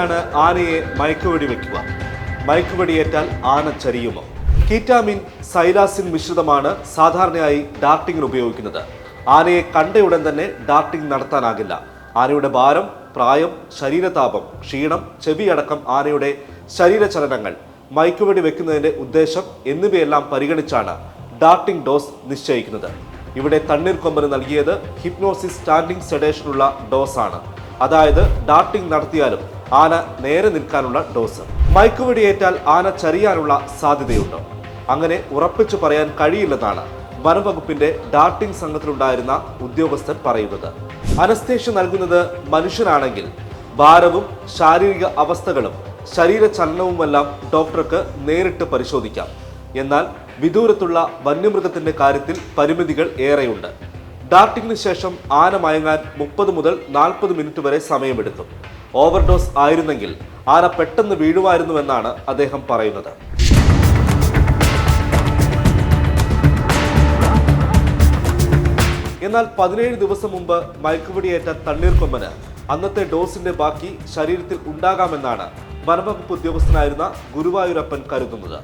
എങ്ങനെയാണ് ആനയെ മയക്കുവെടി വെക്കുക? മയക്കുവെടിയേറ്റാൽ ആന ചരിയുമോ? കീറ്റാമിൻ, സൈലാസിൻ മിശ്രിതമാണ് സാധാരണയായി ഡാർട്ടിങ്ങിന് ഉപയോഗിക്കുന്നത്. ആനയെ കണ്ടയുടൻ തന്നെ ഡാർട്ടിംഗ് നടത്താനാകില്ല. ആനയുടെ ഭാരം, പ്രായം, ശരീരതാപം, ക്ഷീണം, ചെവിയടക്കം ആനയുടെ ശരീരചലനങ്ങൾ, മയക്കുവെടി വെക്കുന്നതിന്റെ ഉദ്ദേശം എന്നിവയെല്ലാം പരിഗണിച്ചാണ് ഡാർട്ടിംഗ് ഡോസ് നിശ്ചയിക്കുന്നത്. ഇവിടെ തണ്ണീർക്കൊമ്പന് നൽകിയത് ഹിപ്നോസിസ് സ്റ്റാൻഡിംഗ് സെഡേഷനുള്ള ഡോസാണ്. അതായത് ഡാർട്ടിംഗ് നടത്തിയാലും ആന നേരെ നിൽക്കാനുള്ള ഡോസ്. മയക്കുവെടിയേറ്റാൽ ആന ചരിയാനുള്ള സാധ്യതയുണ്ട്. അങ്ങനെ ഉറപ്പിച്ചു പറയാൻ കഴിയില്ലെന്നാണ് വനംവകുപ്പിന്റെ ഡാർട്ടിംഗ് സംഘത്തിലുണ്ടായിരുന്ന ഉദ്യോഗസ്ഥൻ പറയുന്നത്. അനസ്തേഷ്യ നൽകുന്നത് മനുഷ്യനാണെങ്കിൽ ഭാരവും ശാരീരിക അവസ്ഥകളും ശരീരചലനവുമെല്ലാം ഡോക്ടർക്ക് നേരിട്ട് പരിശോധിക്കാം. എന്നാൽ വിദൂരത്തുള്ള വന്യമൃഗത്തിന്റെ കാര്യത്തിൽ പരിമിതികൾ ഏറെയുണ്ട്. ഡാർട്ടിങ്ങിന് ശേഷം ആന മയങ്ങാൻ 30 മുതൽ 40 മിനിറ്റ് വരെ സമയമെടുക്കും. ഓവർഡോസ് ആയിരുന്നെങ്കിൽ ആന പെട്ടെന്ന് വീഴുമായിരുന്നുവെന്നാണ് അദ്ദേഹം പറയുന്നത്. എന്നാൽ 17 ദിവസം മുമ്പ് മയക്കുവെടിയേറ്റ തണ്ണീർക്കൊമ്പന് അന്നത്തെ ഡോസിന്റെ ബാക്കി ശരീരത്തിൽ ഉണ്ടാകാമെന്നാണ് വനംവകുപ്പ് ഉദ്യോഗസ്ഥനായിരുന്ന ഗുരുവായൂരപ്പൻ കരുതുന്നത്.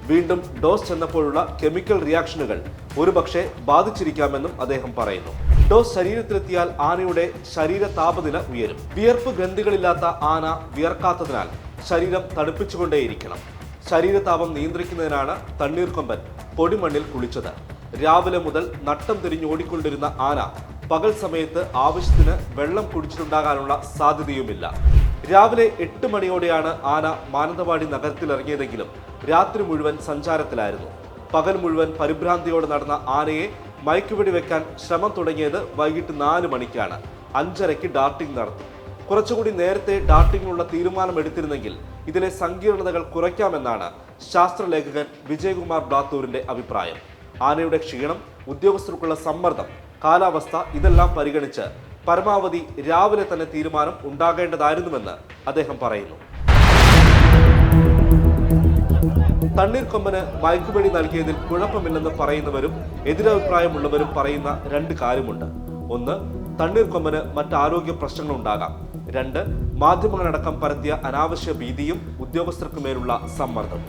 വീണ്ടും ഡോസ് ചെന്നപ്പോഴുള്ള കെമിക്കൽ റിയാക്ഷനുകൾ ഒരുപക്ഷെ ബാധിച്ചിരിക്കാമെന്നും അദ്ദേഹം പറയുന്നു. ഡോസ് ശരീരത്തിലെത്തിയാൽ ആനയുടെ ശരീര താപനില ഉയരും. വിയർപ്പ് ഗ്രന്ഥികളില്ലാത്ത ആന വിയർക്കാത്തതിനാൽ ശരീരം തണുപ്പിച്ചുകൊണ്ടേയിരിക്കണം. ശരീരതാപം നിയന്ത്രിക്കുന്നതിനാണ് തണ്ണീർക്കൊമ്പൻ പൊടിമണ്ണിൽ കുളിച്ചത്. രാവിലെ മുതൽ നട്ടം തിരിഞ്ഞോടിക്കൊണ്ടിരുന്ന ആന പകൽ സമയത്ത് ആവശ്യത്തിന് വെള്ളം കുടിച്ചിട്ടുണ്ടാകാനുള്ള സാധ്യതയുമില്ല. രാവിലെ 8 മണിയോടെയാണ് ആന മാനന്തവാടി നഗരത്തിലിറങ്ങിയതെങ്കിലും രാത്രി മുഴുവൻ സഞ്ചാരത്തിലായിരുന്നു. പകൽ മുഴുവൻ പരിഭ്രാന്തിയോടെ നടന്ന ആനയെ മയക്കുവെടി വെക്കാൻ ശ്രമം തുടങ്ങിയത് വൈകിട്ട് 4 മണിക്കാണ്. 5:30 ഡാർട്ടിംഗ് നടത്തി. കുറച്ചുകൂടി നേരത്തെ ഡാർട്ടിങ്ങിനുള്ള തീരുമാനമെടുത്തിരുന്നെങ്കിൽ ഇതിലെ സങ്കീർണതകൾ കുറയ്ക്കാമെന്നാണ് ശാസ്ത്രലേഖകൻ വിജയകുമാർ ബ്ലാത്തൂരിന്റെ അഭിപ്രായം. ആനയുടെ ക്ഷീണം, ഉദ്യോഗസ്ഥർക്കുള്ള സമ്മർദ്ദം, കാലാവസ്ഥ ഇതെല്ലാം പരിഗണിച്ച് പരമാവധി രാവിലെ തന്നെ തീരുമാനം ഉണ്ടാകേണ്ടതായിരുന്നുവെന്ന് അദ്ദേഹം പറയുന്നു. തണ്ണീർക്കൊമ്പന് മയക്കുവെടി നൽകിയതിൽ കുഴപ്പമില്ലെന്ന് പറയുന്നവരും എതിരഭിപ്രായമുള്ളവരും പറയുന്ന 2 കാര്യമുണ്ട്. 1, തണ്ണീർക്കൊമ്പന് മറ്റാരോഗ്യ പ്രശ്നങ്ങളുണ്ടാകാം. 2, മാധ്യമങ്ങളടക്കം പരത്തിയ അനാവശ്യ ഭീതിയും ഉദ്യോഗസ്ഥർക്കുമേലുള്ള സമ്മർദ്ദം.